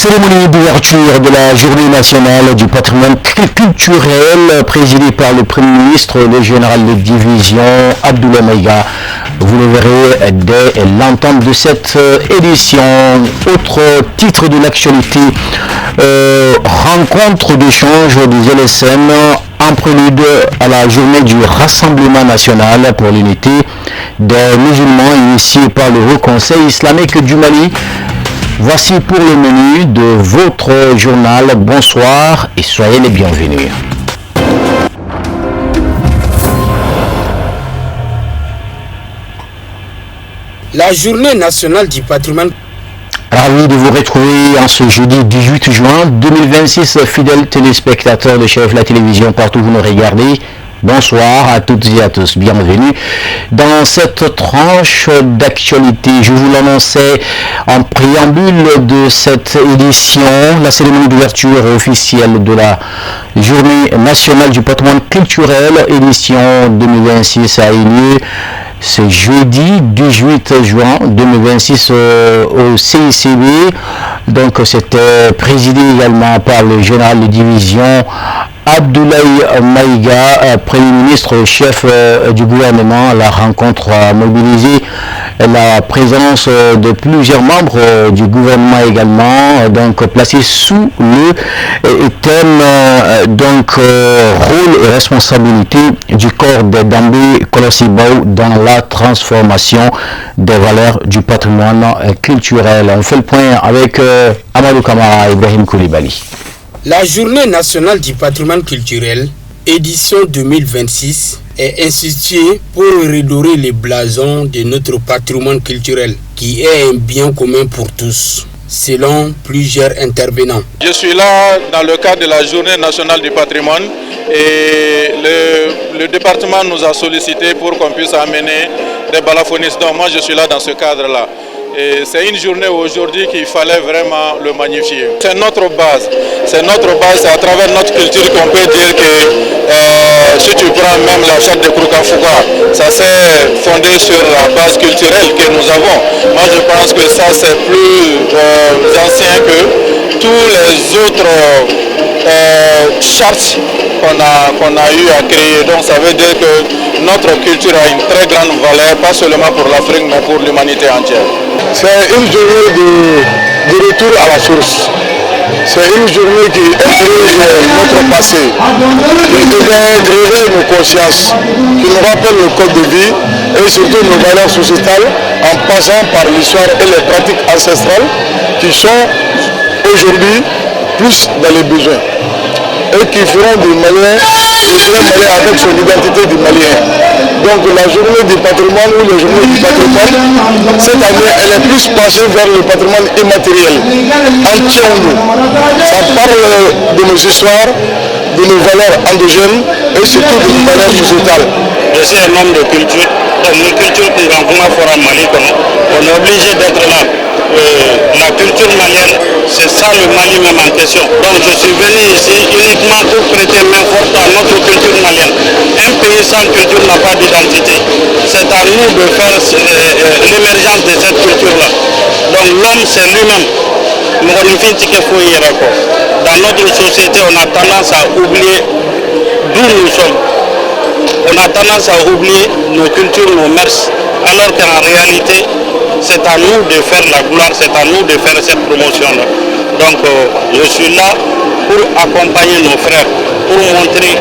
Cérémonie d'ouverture de la Journée nationale du patrimoine culturel présidée par le Premier ministre, le général de division Abdoulaye Maïga. Vous le verrez dès l'entame de cette édition. Autre titre de l'actualité, rencontre d'échange des LSM en prélude à la journée du Rassemblement national pour l'unité des musulmans initiée par le Haut Conseil islamique du Mali. Voici pour le menu de votre journal. Bonsoir et soyez les bienvenus. La journée nationale du patrimoine. Ravi de vous retrouver en ce jeudi 18 juin 2026, fidèles téléspectateurs de Chef la télévision partout où vous nous regardez. Bonsoir à toutes et à tous, bienvenue dans cette tranche d'actualité. Je vous l'annonçais en préambule de cette édition, la cérémonie d'ouverture officielle de la Journée nationale du patrimoine culturel, édition 2026 a eu lieu ce jeudi 18 juin 2026 au CICB. Donc c'était présidé également par le général de division Abdoulaye Maïga, Premier ministre, chef du gouvernement. La rencontre a mobilisé la présence de plusieurs membres du gouvernement également, donc placés sous le thème rôle et responsabilité du corps de Dambé Kolosibao dans la transformation des valeurs du patrimoine culturel. On fait le point avec Amadou Kamara et Ibrahim Koulibaly. La Journée nationale du patrimoine culturel, édition 2026, est instituée pour redorer les blasons de notre patrimoine culturel, qui est un bien commun pour tous, selon plusieurs intervenants. Je suis là dans le cadre de la Journée nationale du patrimoine et le département nous a sollicité pour qu'on puisse amener des balafonists. Donc moi je suis là dans ce cadre-là. Et c'est une journée aujourd'hui qu'il fallait vraiment le magnifier. C'est notre base, c'est à travers notre culture qu'on peut dire que si tu prends même la charte de Kouroukanfouka, ça s'est fondé sur la base culturelle que nous avons. Moi je pense que ça c'est plus ancien que tous les autres chartes qu'on a eu à créer. Donc ça veut dire que notre culture a une très grande valeur, pas seulement pour l'Afrique mais pour l'humanité entière. C'est une journée de retour à la source. C'est une journée qui intéresse notre passé, qui réveille nos consciences, qui nous rappelle le code de vie et surtout nos valeurs sociétales en passant par l'histoire et les pratiques ancestrales qui sont aujourd'hui plus dans les besoins et qui feront du Malien avec son identité du Malien. Donc la journée du patrimoine ou la journée du patrimoine, cette année, elle est plus passée vers le patrimoine immatériel. Entièrement. Ça parle de nos histoires, de nos valeurs endogènes et surtout de nos valeurs sociétales. Je suis un homme de culture. Donc la culture pour l'enfant fera Mali, on est obligé d'être là. La culture malienne, c'est ça le Mali même en question. Donc je suis venu ici uniquement pour prêter main forte à notre culture malienne. Un pays sans culture n'a pas d'identité. C'est à nous de faire l'émergence de cette culture-là. Donc l'homme c'est lui-même. Dans notre société, on a tendance à oublier d'où nous sommes. On a tendance à oublier nos cultures, nos mœurs, alors qu'en réalité, c'est à nous de faire la gloire, c'est à nous de faire cette promotion-là. Donc je suis là pour accompagner nos frères, pour montrer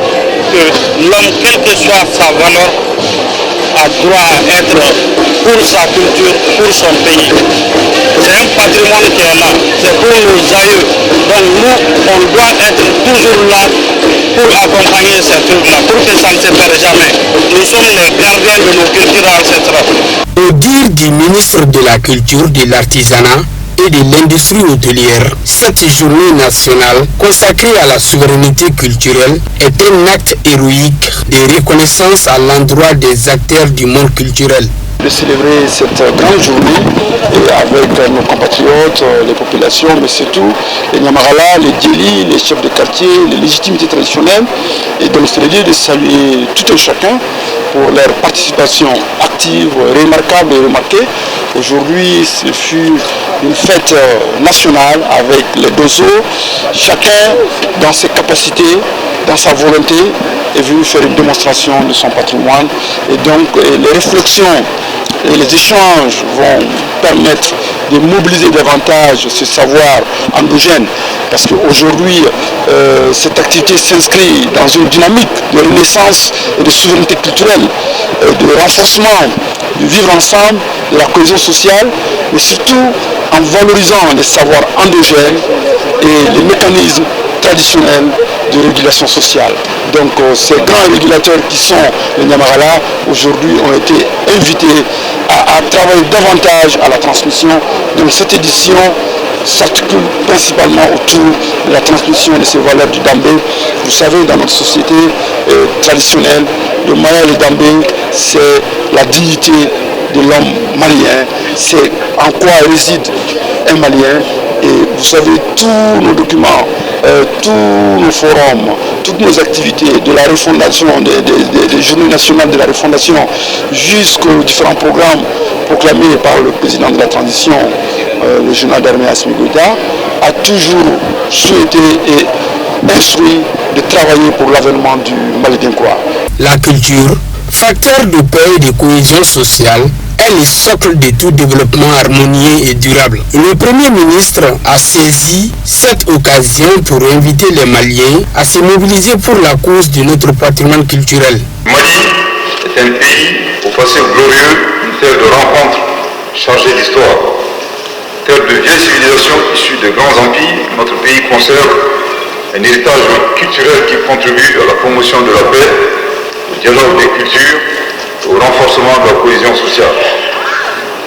que l'homme, quelle que soit sa valeur, a droit à être pour sa culture, pour son pays. C'est un patrimoine qui est là, c'est pour nos aïeux. Donc nous, on doit être toujours là pour accompagner ces trucs-là, pour que ça ne se perde jamais. Nous sommes les gardiens de nos cultures ancestrales. Au dire du ministre de la Culture, de l'Artisanat et de l'Industrie hôtelière, cette journée nationale consacrée à la souveraineté culturelle est un acte héroïque de reconnaissance à l'endroit des acteurs du monde culturel. De célébrer cette grande journée avec nos compatriotes, les populations, mais surtout les Nyamarala, les Djeli, les chefs de quartier, les légitimités traditionnelles, et donc c'est le lieu de saluer tout un chacun pour leur participation active, remarquable et remarquée Aujourd'hui, ce fut une fête nationale avec les dozos. Chacun, dans ses capacités, dans sa volonté, est venu faire une démonstration de son patrimoine. Et donc, les réflexions et les échanges vont permettre de mobiliser davantage ce savoir endogène. Parce qu'aujourd'hui, cette activité s'inscrit dans une dynamique de renaissance et de souveraineté culturelle, de renforcement du vivre ensemble, de la cohésion sociale, mais surtout en valorisant les savoirs endogènes et les mécanismes traditionnels de régulation sociale. Donc ces grands régulateurs qui sont les Nyamarala, aujourd'hui ont été invités à travailler davantage à la transmission. Donc cette édition s'articule principalement autour de la transmission de ces valeurs du Dambé. Vous savez, dans notre société traditionnelle, le Maya et le Dambé, c'est la dignité de l'homme malien, c'est en quoi réside un Malien. Et vous savez, tous nos documents, tous nos forums, toutes nos activités de la refondation, des journées nationales de la refondation, jusqu'aux différents programmes proclamés par le président de la transition, le général d'armée Assimi Goïta, a toujours souhaité et instruit de travailler pour l'avènement du Mali d'Inkoa. La culture, facteur de paix et de cohésion sociale, est le socle de tout développement harmonieux et durable. Le Premier ministre a saisi cette occasion pour inviter les Maliens à se mobiliser pour la cause de notre patrimoine culturel. Le Mali est un pays au passé glorieux, une terre de rencontres chargée d'histoire. Terre de vieilles civilisations issues de grands empires, notre pays conserve un héritage culturel qui contribue à la promotion de la paix, au dialogue des cultures, au renforcement de la cohésion sociale.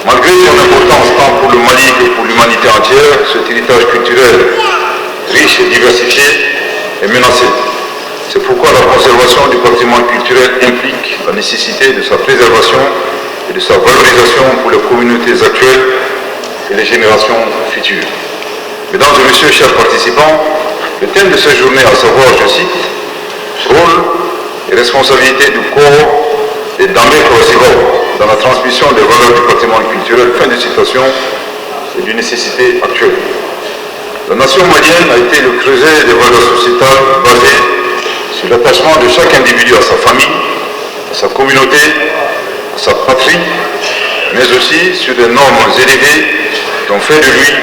Malgré son importance tant pour le Mali que pour l'humanité entière, cet héritage culturel riche et diversifié est menacé. C'est pourquoi la conservation du patrimoine culturel implique la nécessité de sa préservation et de sa valorisation pour les communautés actuelles et les générations futures. Mesdames et messieurs, chers participants, le thème de cette journée, à savoir, je cite, rôle et responsabilité du corps des Dambé Kouassiba dans la transmission des valeurs du patrimoine culturel, fin de citation, est d'une nécessité actuelle. La nation malienne a été le creuset des valeurs sociétales basées sur l'attachement de chaque individu à sa famille, à sa communauté, à sa patrie, mais aussi sur des normes élevées qui ont fait de lui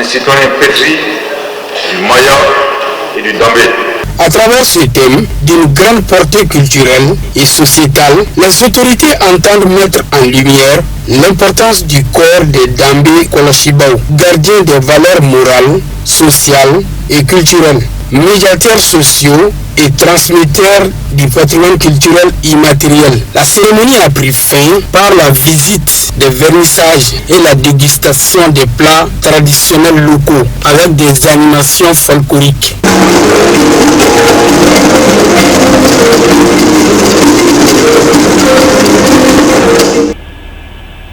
un citoyen pétri du Maya et du Dambé. À travers ce thème d'une grande portée culturelle et sociétale, les autorités entendent mettre en lumière l'importance du corps des Dambé Kolachibao, gardiens des valeurs morales, sociales et culturelles, médiateurs sociaux et transmetteurs du patrimoine culturel immatériel. La cérémonie a pris fin par la visite des vernissages et la dégustation des plats traditionnels locaux avec des animations folkloriques.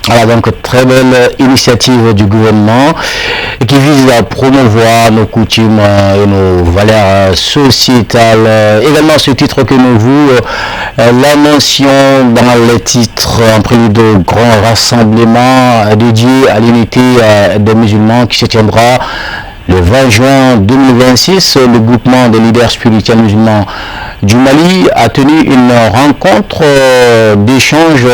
Voilà donc très belle initiative du gouvernement qui vise à promouvoir nos coutumes et nos valeurs sociétales. Également ce titre que nous vous la mention dans les titres en prélude de grand rassemblement dédié à l'unité des musulmans qui se tiendra le 20 juin 2026. Le groupement des leaders spirituels musulmans du Mali a tenu une rencontre d'échange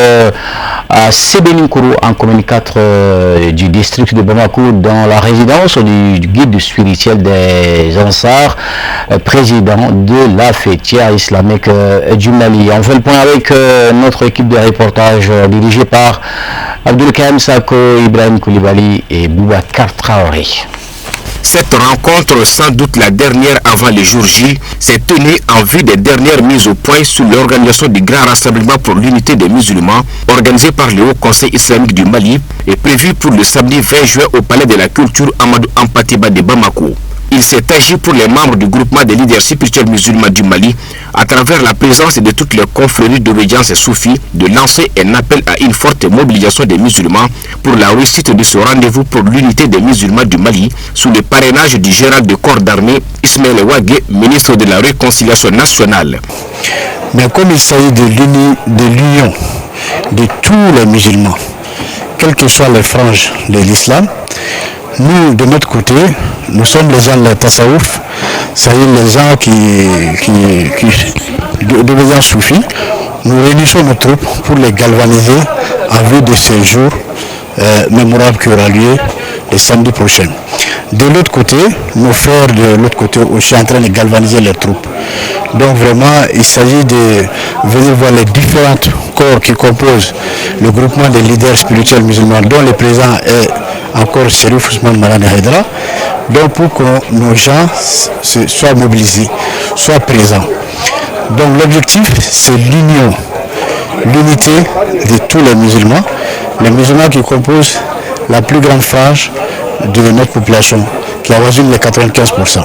à Sebeninkuru en commune 4 du district de Bamako dans la résidence du guide spirituel des Ansars, président de la fêtière islamique du Mali. On fait le point avec notre équipe de reportage dirigée par Abdulkarim Sako, Ibrahim Koulibaly et Boubacar Traoré. Cette rencontre, sans doute la dernière avant le jour J, s'est tenue en vue des dernières mises au point sur l'organisation du Grand Rassemblement pour l'unité des musulmans, organisé par le Haut Conseil islamique du Mali et prévu pour le samedi 20 juin au Palais de la Culture Amadou Ampatiba de Bamako. Il s'est agi pour les membres du groupement des leaders spirituels musulmans du Mali, à travers la présence de toutes les confréries d'obédience soufis, de lancer un appel à une forte mobilisation des musulmans pour la réussite de ce rendez-vous pour l'unité des musulmans du Mali, sous le parrainage du général de corps d'armée Ismaël Ouagué, ministre de la Réconciliation nationale. Mais comme il s'agit de l'union de tous les musulmans, quelles que soient les franges de l'islam. Nous, de notre côté, nous sommes les gens de la tasawwuf, c'est-à-dire les gens qui deviennent soufis. Nous réunissons nos troupes pour les galvaniser en vue de ces jours mémorables qui aura lieu le samedi prochain. De l'autre côté, nos frères de l'autre côté aussi sont en train de galvaniser les troupes. Donc vraiment, il s'agit de venir voir les différents corps qui composent le groupement des leaders spirituels musulmans, dont le président est encore Chérif Ousmane Malani Haïdara, donc pour que nos gens soient mobilisés, soient présents. Donc l'objectif, c'est l'union, l'unité de tous les musulmans qui composent la plus grande frange de notre population, qui avoisine les 95%,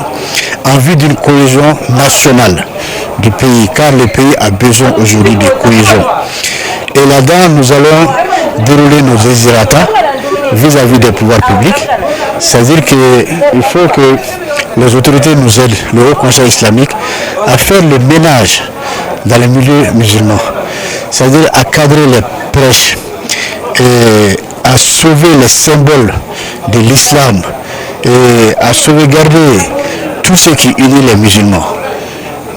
en vue d'une cohésion nationale du pays, car le pays a besoin aujourd'hui de cohésion. Et là-dedans, nous allons dérouler nos désirata vis-à-vis des pouvoirs publics, c'est-à-dire qu'il faut que les autorités nous aident, le Haut Conseil islamique, à faire le ménage dans les milieux musulmans, c'est-à-dire à cadrer les prêches et à sauver les symboles de l'islam et à sauvegarder tout ce qui unit les musulmans.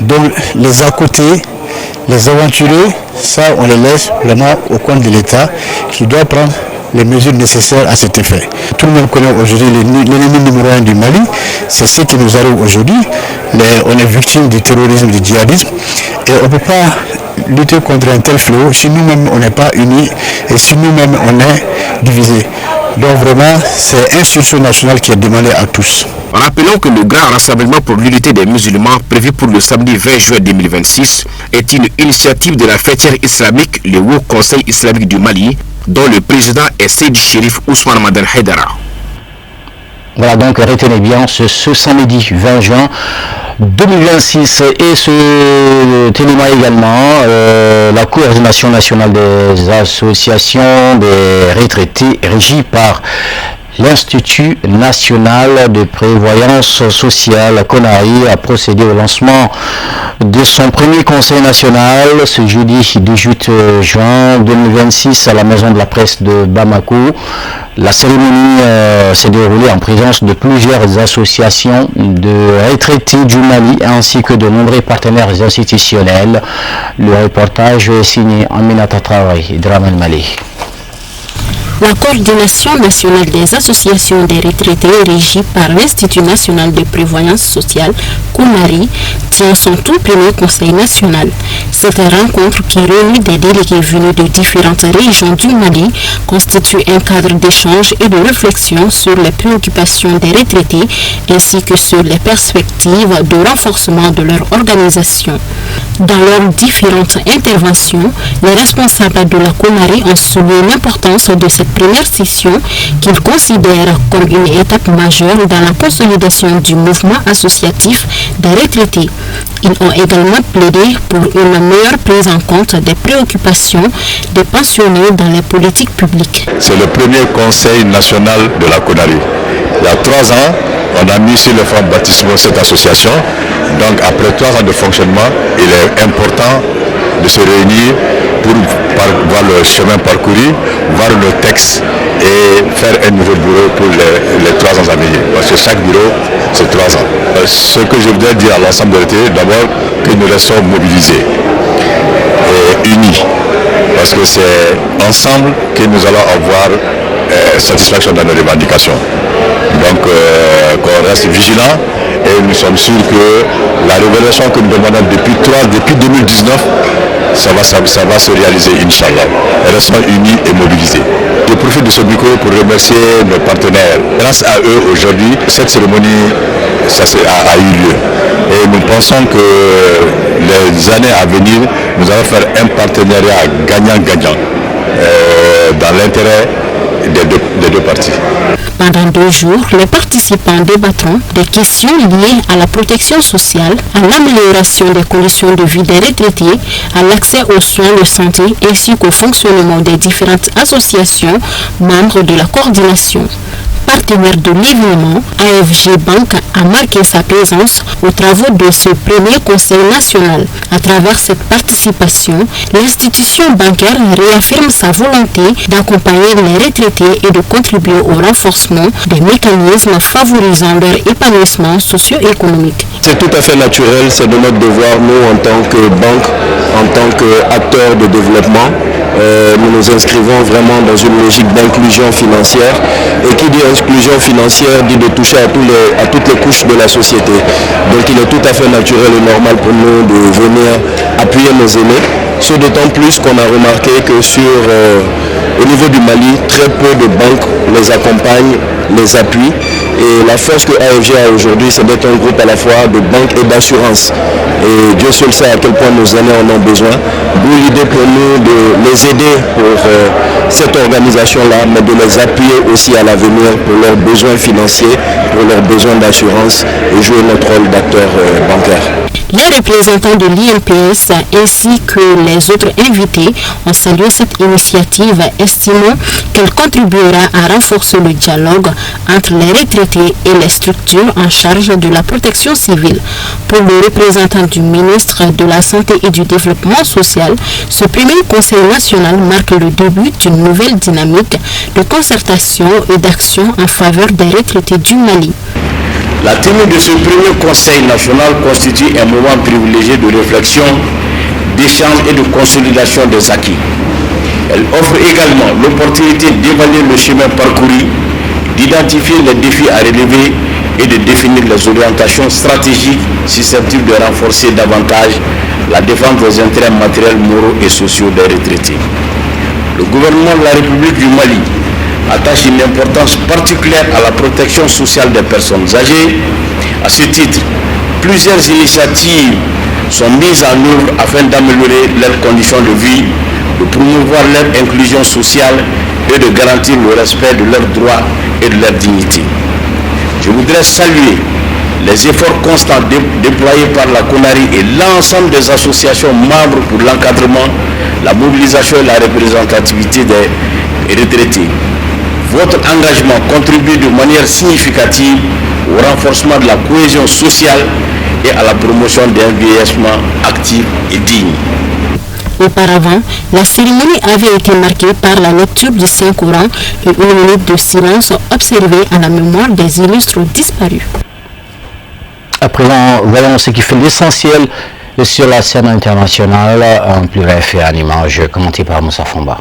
Donc les à côté, les aventuriers, ça on les laisse vraiment au compte de l'État qui doit prendre les mesures nécessaires à cet effet. Tout le monde connaît aujourd'hui l'ennemi numéro 1 du Mali, c'est ce qui nous arrive aujourd'hui. On est victime du terrorisme, du djihadisme, et on ne peut pas lutter contre un tel fléau si nous-mêmes on n'est pas unis et si nous-mêmes on est divisés. Donc vraiment, c'est un sursaut national qui est demandé à tous. Rappelons que le grand rassemblement pour l'unité des musulmans prévu pour le samedi 20 juin 2026 est une initiative de la fêtière islamique, le Haut Conseil islamique du Mali, dont le président est Seydi Chérif Ousmane Malani Haïdara. Voilà, donc retenez bien ce samedi 20 juin 2026 et ce témoin également la coordination nationale des associations des retraités régie par l'Institut national de prévoyance sociale Conari a procédé au lancement de son premier conseil national ce jeudi 18 juin 2026 à la maison de la presse de Bamako. La cérémonie s'est déroulée en présence de plusieurs associations de retraités du Mali ainsi que de nombreux partenaires institutionnels. Le reportage est signé Aminata Traoré et Draman Mali. La coordination nationale des associations des retraités régie par l'Institut national de prévoyance sociale, Conari, tient son tout premier conseil national. Cette rencontre qui réunit des délégués venus de différentes régions du Mali constitue un cadre d'échange et de réflexion sur les préoccupations des retraités ainsi que sur les perspectives de renforcement de leur organisation. Dans leurs différentes interventions, les responsables de la Conari ont souligné l'importance de cette première session qu'ils considèrent comme une étape majeure dans la consolidation du mouvement associatif des retraités. Ils ont également plaidé pour une meilleure prise en compte des préoccupations des pensionnés dans les politiques publiques. C'est le premier conseil national de la Conari. Il y a 3 ans, on a mis sur le front baptismal cette association. Donc après 3 ans de fonctionnement, il est important de se réunir pour voir le chemin parcouru, voir le texte et faire un nouveau bureau pour les 3 ans à venir. Parce que chaque bureau, c'est 3 ans. Ce que je voudrais dire à l'ensemble de l'été, d'abord que nous restons mobilisés et unis. Parce que c'est ensemble que nous allons avoir satisfaction dans nos revendications. Donc qu'on reste vigilant et nous sommes sûrs que la révélation que nous demandons depuis 2019, ça va se réaliser, Inch'Allah. Restons unis et mobilisés. Je profite de ce micro pour remercier nos partenaires. Grâce à eux, aujourd'hui, cette cérémonie a eu lieu. Et nous pensons que les années à venir, nous allons faire un partenariat gagnant-gagnant dans l'intérêt des deux parties. Pendant 2 jours, les participants débattront des questions liées à la protection sociale, à l'amélioration des conditions de vie des retraités, à l'accès aux soins de santé ainsi qu'au fonctionnement des différentes associations membres de la coordination. partenaire de l'événement, AFG Bank a marqué sa présence aux travaux de ce premier conseil national. À travers cette participation, l'institution bancaire réaffirme sa volonté d'accompagner les retraités et de contribuer au renforcement des mécanismes favorisant leur épanouissement socio-économique. C'est tout à fait naturel, c'est de notre devoir, nous en tant que banque, en tant qu'acteurs de développement, nous nous inscrivons vraiment dans une logique d'inclusion financière, et qui dit inclusion financière dit de toucher à toutes les couches de la société. Donc il est tout à fait naturel et normal pour nous de venir appuyer nos aînés, ce d'autant plus qu'on a remarqué que au niveau du Mali, très peu de banques les accompagnent, les appuient. Et la force que AFG a aujourd'hui, c'est d'être un groupe à la fois de banques et d'assurance. Et Dieu seul sait à quel point nos aînés en ont besoin. D'où l'idée pour nous de les aider pour cette organisation-là, mais de les appuyer aussi à l'avenir pour leurs besoins financiers, pour leurs besoins d'assurance et jouer notre rôle d'acteur bancaire. Les représentants de l'INPS ainsi que les autres invités ont salué cette initiative, estimant qu'elle contribuera à renforcer le dialogue entre les retraités et les structures en charge de la protection civile. Pour le représentant du ministre de la Santé et du Développement social, ce premier conseil national marque le début d'une nouvelle dynamique de concertation et d'action en faveur des retraités du Mali. La tenue de ce premier conseil national constitue un moment privilégié de réflexion, d'échange et de consolidation des acquis. Elle offre également l'opportunité d'évaluer le chemin parcouru, d'identifier les défis à relever et de définir les orientations stratégiques susceptibles de renforcer davantage la défense des intérêts matériels, moraux et sociaux des retraités. Le gouvernement de la République du Mali attache une importance particulière à la protection sociale des personnes âgées. À ce titre, plusieurs initiatives sont mises en œuvre afin d'améliorer leurs conditions de vie, de promouvoir leur inclusion sociale et de garantir le respect de leurs droits et de leur dignité. Je voudrais saluer les efforts constants déployés par la CONARI et l'ensemble des associations membres pour l'encadrement, la mobilisation et la représentativité des retraités. Votre engagement contribue de manière significative au renforcement de la cohésion sociale et à la promotion d'un vieillissement actif et digne. Auparavant, la cérémonie avait été marquée par la lecture du Saint-Coran et une minute de silence observée en la mémoire des illustres disparus. À présent, voyons ce qui fait l'essentiel sur la scène internationale, en plus bref et en image, commenté par Moussa Fomba.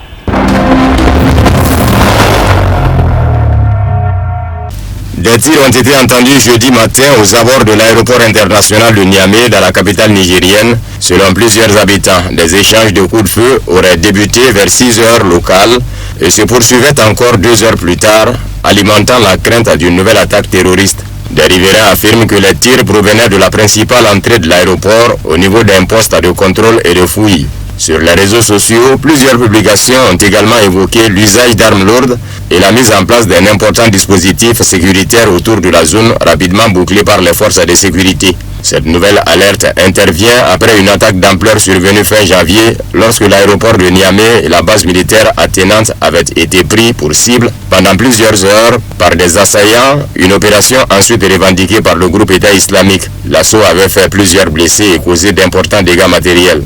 Des tirs ont été entendus jeudi matin aux abords de l'aéroport international de Niamey dans la capitale nigérienne. Selon plusieurs habitants, des échanges de coups de feu auraient débuté vers 6 heures locales et se poursuivaient encore 2 heures plus tard, alimentant la crainte d'une nouvelle attaque terroriste. Des riverains affirment que les tirs provenaient de la principale entrée de l'aéroport au niveau d'un poste de contrôle et de fouille. Sur les réseaux sociaux, plusieurs publications ont également évoqué l'usage d'armes lourdes et la mise en place d'un important dispositif sécuritaire autour de la zone rapidement bouclée par les forces de sécurité. Cette nouvelle alerte intervient après une attaque d'ampleur survenue fin janvier lorsque l'aéroport de Niamey et la base militaire attenante avaient été pris pour cible pendant plusieurs heures par des assaillants, une opération ensuite revendiquée par le groupe État islamique. L'assaut avait fait plusieurs blessés et causé d'importants dégâts matériels.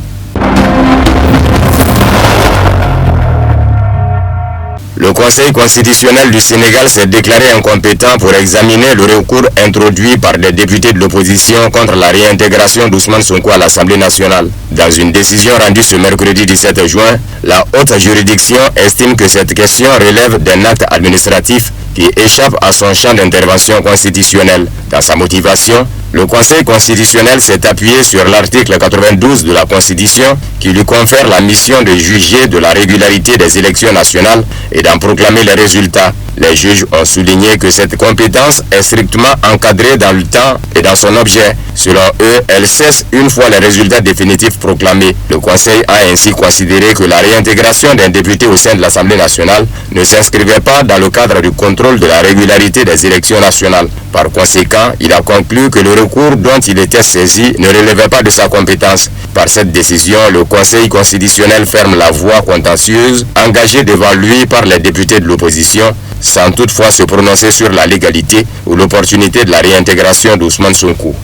Le Conseil constitutionnel du Sénégal s'est déclaré incompétent pour examiner le recours introduit par des députés de l'opposition contre la réintégration d'Ousmane Sonko à l'Assemblée nationale. Dans une décision rendue ce mercredi 17 juin, la haute juridiction estime que cette question relève d'un acte administratif qui échappe à son champ d'intervention constitutionnelle. Dans sa motivation, le Conseil constitutionnel s'est appuyé sur l'article 92 de la Constitution qui lui confère la mission de juger de la régularité des élections nationales et d'en proclamer les résultats. Les juges ont souligné que cette compétence est strictement encadrée dans le temps et dans son objet. Selon eux, elle cesse une fois les résultats définitifs proclamés. Le Conseil a ainsi considéré que la réintégration d'un député au sein de l'Assemblée nationale ne s'inscrivait pas dans le cadre du contrôle de la régularité des élections nationales. Par conséquent, il a conclu que le recours dont il était saisi ne relevait pas de sa compétence. Par cette décision, le Conseil constitutionnel ferme la voie contentieuse engagée devant lui par les députés de l'opposition, sans toutefois se prononcer sur la légalité ou l'opportunité de la réintégration d'Ousmane Sonko.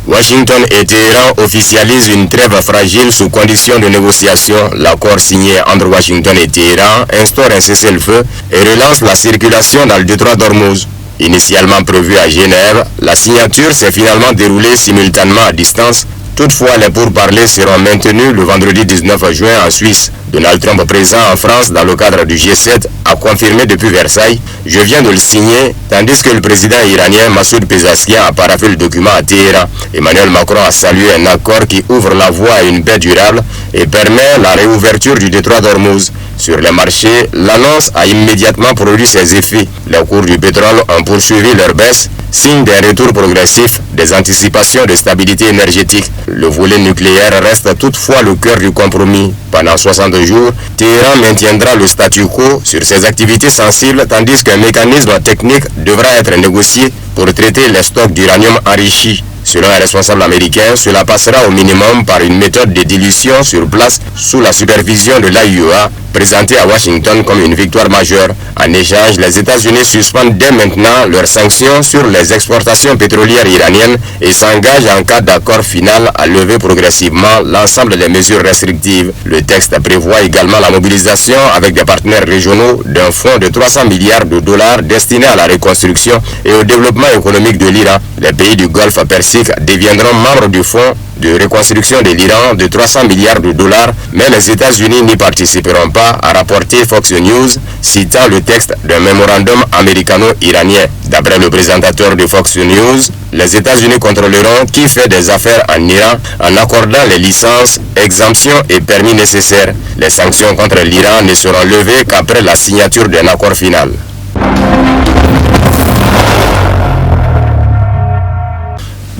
Washington et Téhéran officialisent une trêve fragile sous conditions de négociation. L'accord signé entre Washington et Téhéran instaure un cessez-le-feu et relance la circulation dans le détroit d'Ormuz. Initialement prévue à Genève, la signature s'est finalement déroulée simultanément à distance. Toutefois, les pourparlers seront maintenus le vendredi 19 juin en Suisse. Donald Trump, présent en France dans le cadre du G7, a confirmé depuis Versailles « Je viens de le signer », tandis que le président iranien Massoud Pezeshkian a paraphé le document à Téhéran. Emmanuel Macron a salué un accord qui ouvre la voie à une paix durable et permet la réouverture du détroit d'Ormuz. Sur les marchés, l'annonce a immédiatement produit ses effets. Les cours du pétrole ont poursuivi leur baisse, signe d'un retour progressif des anticipations de stabilité énergétique. Le volet nucléaire reste toutefois le cœur du compromis. Pendant 60 jours, Téhéran maintiendra le statu quo sur ses activités sensibles tandis qu'un mécanisme technique devra être négocié pour traiter les stocks d'uranium enrichi. Selon un responsable américain, cela passera au minimum par une méthode de dilution sur place sous la supervision de l'AIEA, présentée à Washington comme une victoire majeure. En échange, les États-Unis suspendent dès maintenant leurs sanctions sur les exportations pétrolières iraniennes et s'engagent en cas d'accord final à lever progressivement l'ensemble des mesures restrictives. Le texte prévoit également la mobilisation avec des partenaires régionaux d'un fonds de 300 milliards de dollars destiné à la reconstruction et au développement économique de l'Iran. Les pays du Golfe Persique deviendront membres du fonds de reconstruction de l'Iran de 300 milliards de dollars, mais les États-Unis n'y participeront pas, a rapporté Fox News, citant le texte d'un mémorandum américano-iranien. D'après le présentateur de Fox News, les États-Unis contrôleront qui fait des affaires en Iran en accordant les licences, exemptions et permis nécessaires. Les sanctions contre l'Iran ne seront levées qu'après la signature d'un accord final.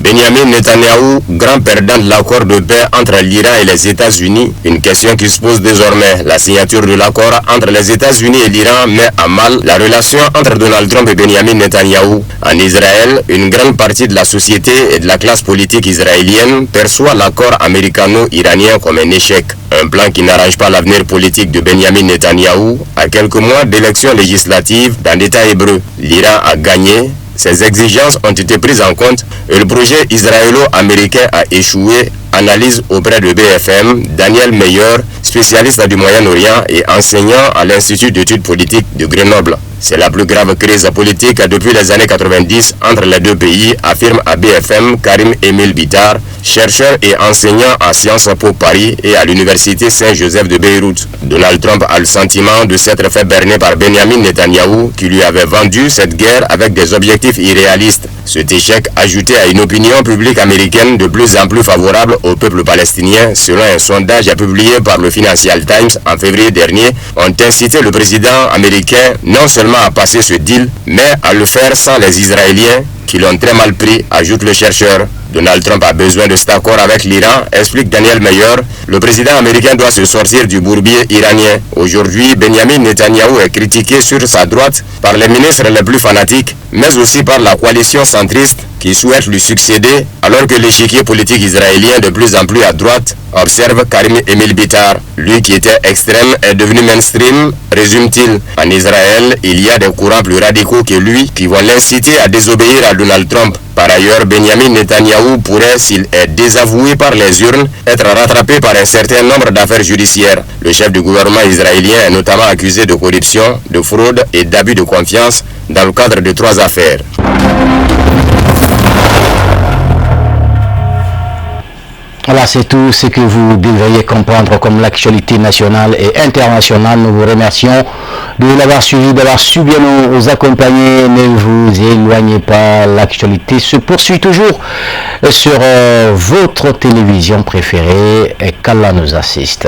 Benjamin Netanyahou, grand perdant de l'accord de paix entre l'Iran et les États-Unis, une question qui se pose désormais. La signature de l'accord entre les États-Unis et l'Iran met à mal la relation entre Donald Trump et Benjamin Netanyahou. En Israël, une grande partie de la société et de la classe politique israélienne perçoit l'accord américano-iranien comme un échec. Un plan qui n'arrange pas l'avenir politique de Benjamin Netanyahou à quelques mois d'élections législatives dans l'État hébreu. L'Iran a gagné. Ces exigences ont été prises en compte et le projet israélo-américain a échoué, analyse auprès de BFM Daniel Meyer, spécialiste du Moyen-Orient et enseignant à l'Institut d'études politiques de Grenoble. C'est la plus grave crise politique depuis les années 90 entre les deux pays, affirme à BFM Karim Emile Bitar, chercheur et enseignant à Sciences Po Paris et à l'Université Saint-Joseph de Beyrouth. Donald Trump a le sentiment de s'être fait berner par Benjamin Netanyahou qui lui avait vendu cette guerre avec des objectifs irréalistes. Cet échec, ajouté à une opinion publique américaine de plus en plus favorable au peuple palestinien, selon un sondage publié par le Financial Times en février dernier, ont incité le président américain non seulement à passer ce deal, mais à le faire sans les Israéliens qui l'ont très mal pris, ajoute le chercheur. Donald Trump a besoin de cet accord avec l'Iran, explique Daniel Meyer. Le président américain doit se sortir du bourbier iranien. Aujourd'hui, Benjamin Netanyahou est critiqué sur sa droite par les ministres les plus fanatiques, mais aussi par la coalition centriste qui souhaite lui succéder, alors que l'échiquier politique israélien de plus en plus à droite, observe Karim Emile Bitar. Lui qui était extrême est devenu mainstream, résume-t-il. En Israël, il y a des courants plus radicaux que lui qui vont l'inciter à désobéir à Donald Trump. Par ailleurs, Benjamin Netanyahou pourrait, s'il est désavoué par les urnes, être rattrapé par un certain nombre d'affaires judiciaires. Le chef du gouvernement israélien est notamment accusé de corruption, de fraude et d'abus de confiance dans le cadre de 3 affaires. Voilà, c'est tout ce que vous devriez comprendre comme l'actualité nationale et internationale. Nous vous remercions de l'avoir suivi, d'avoir su bien nous accompagner. Ne vous éloignez pas, l'actualité se poursuit toujours sur votre télévision préférée et qu'Allah nous assiste.